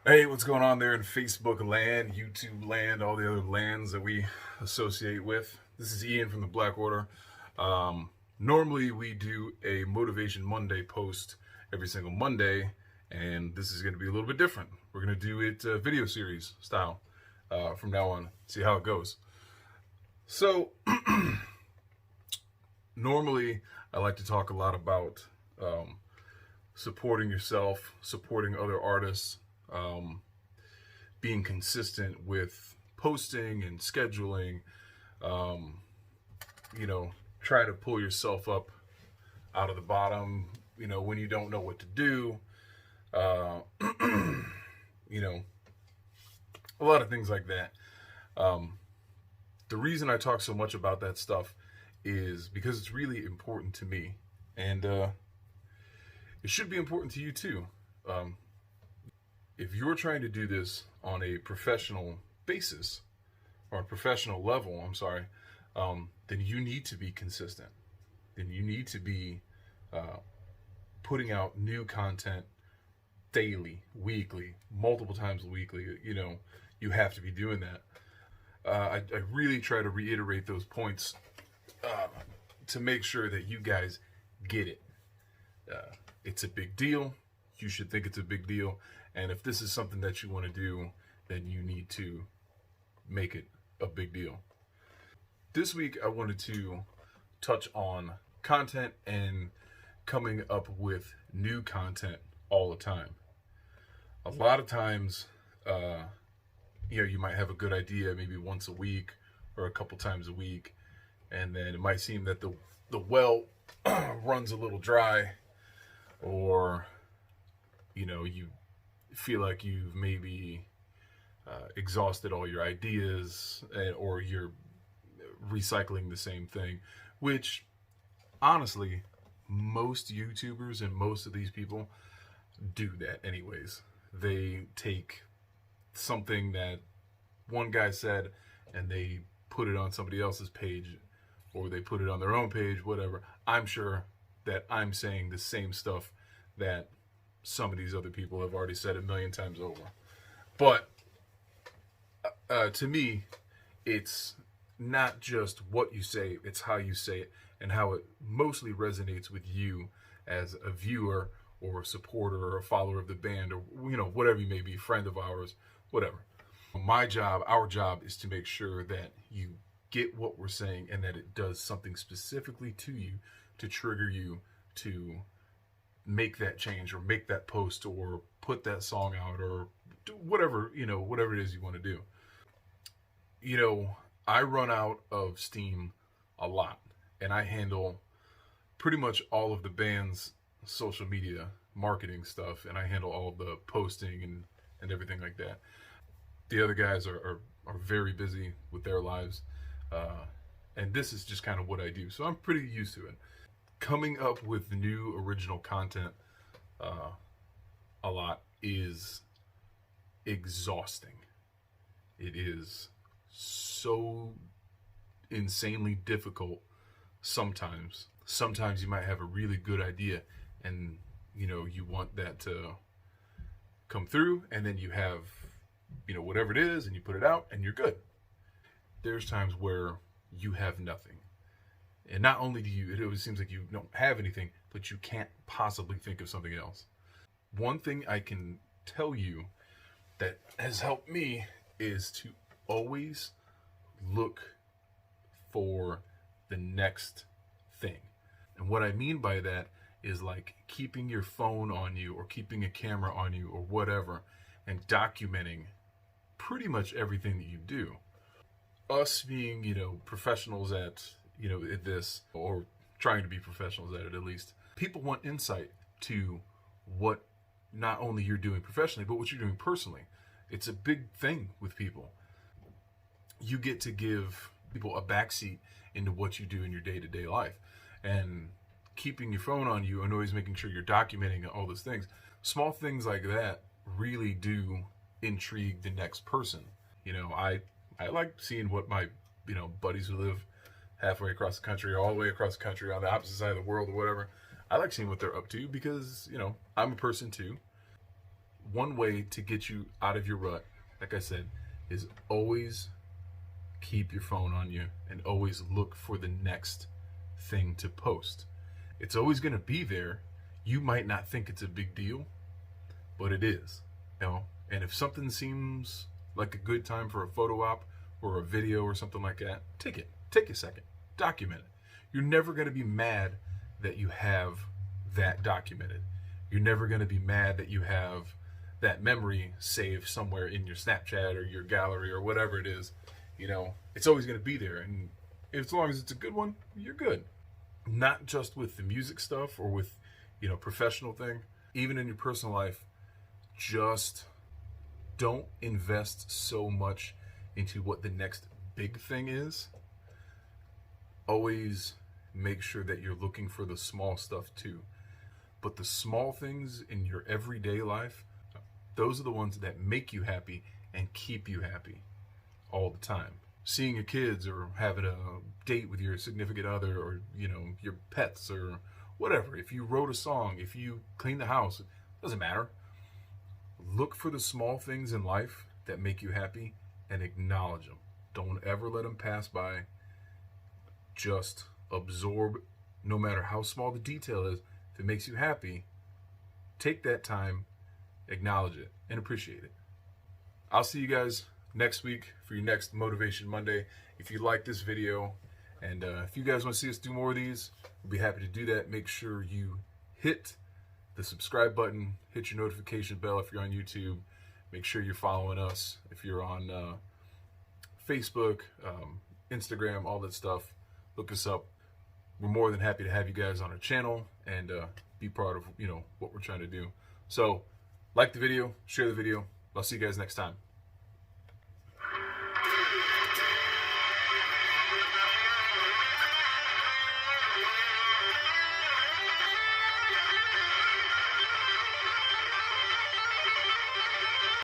Hey, what's going on there in Facebook land, YouTube land, all the other lands that we associate with? This is Ian from the Black Order. Normally, we do a Motivation Monday post every single Monday, and this is going to be a little bit different. We're going to do it video series style from now on, see how it goes. So, normally, I like to talk a lot about supporting yourself, supporting other artists, being consistent with posting and scheduling, try to pull yourself up out of the bottom, when you don't know what to do, a lot of things like that. The reason I talk so much about that stuff is because it's really important to me, and it should be important to you too. If you're trying to do this on a professional basis, or a professional level, then you need to be consistent. Then you need to be putting out new content daily, weekly, multiple times weekly. You have to be doing that. I really try to reiterate those points to make sure that you guys get it. It's a big deal. You should think it's a big deal. And if this is something that you want to do, then you need to make it a big deal. This week, I wanted to touch on content and coming up with new content all the time. A lot of times, you might have a good idea maybe once a week or a couple times a week, and then it might seem that the well runs a little dry, or you feel like you've maybe exhausted all your ideas, or you're recycling the same thing, which honestly most YouTubers and most of these people do that anyways. They take something that one guy said and they put it on somebody else's page, or they put it on their own page, whatever. I'm sure that I'm saying the same stuff that some of these other people have already said a million times over. But to me, it's not just what you say, it's how you say it and how it mostly resonates with you as a viewer or a supporter or a follower of the band, or whatever you may be, friend of ours, whatever. Our job is to make sure that you get what we're saying and that it does something specifically to you to trigger you to make that change or make that post or put that song out or do whatever it is you want to do. I run out of steam a lot, and I handle pretty much all of the band's social media marketing stuff, and I handle all of the posting and everything like that. The other guys are very busy with their lives, and this is just kind of what I do, so I'm pretty used to it. Coming up with new original content a lot is exhausting. It is so insanely difficult sometimes. Sometimes you might have a really good idea and you want that to come through, and then you have whatever it is and you put it out and you're good. There's times where you have nothing. And not only it always seems like you don't have anything, but you can't possibly think of something else. One thing I can tell you that has helped me is to always look for the next thing. And what I mean by that is like keeping your phone on you or keeping a camera on you or whatever and documenting pretty much everything that you do. Us being, professionals at this, or trying to be professionals at it at least, people want insight to what not only you're doing professionally, but what you're doing personally. It's a big thing with people. You get to give people a backseat into what you do in your day-to-day life. And keeping your phone on you and always making sure you're documenting all those things, small things like that really do intrigue the next person. I like seeing what my buddies who live halfway across the country or all the way across the country on the opposite side of the world or whatever. I like seeing what they're up to because, you know, I'm a person too. One way to get you out of your rut, like I said, is always keep your phone on you and always look for the next thing to post. It's always going to be there. You might not think it's a big deal, but it is. You know, and if something seems like a good time for a photo op or a video or something like that, take a second, document it. You're never going to be mad that you have that documented. You're never going to be mad that you have that memory saved somewhere in your Snapchat or your gallery or whatever it is. You know, it's always going to be there, and as long as it's a good one, you're good. Not just with the music stuff or with, you know, professional thing, even in your personal life. Just don't invest so much into what the next big thing is. Always make sure that you're looking for the small stuff too. But the small things in your everyday life, those are the ones that make you happy and keep you happy all the time. Seeing your kids or having a date with your significant other or, you know, your pets or whatever. If you wrote a song, if you clean the house, it doesn't matter. Look for the small things in life that make you happy and acknowledge them. Don't ever let them pass by. Just absorb, no matter how small the detail is. If it makes you happy, take that time, acknowledge it, and appreciate it. I'll see you guys next week for your next Motivation Monday. If you like this video, and if you guys want to see us do more of these, we'll be happy to do that. Make sure you hit the subscribe button, hit your notification bell if you're on YouTube. Make sure you're following us if you're on Facebook, Instagram, all that stuff. Look us up. We're more than happy to have you guys on our channel and be part of, you know, what we're trying to do. So, like the video, share the video. I'll see you guys next time.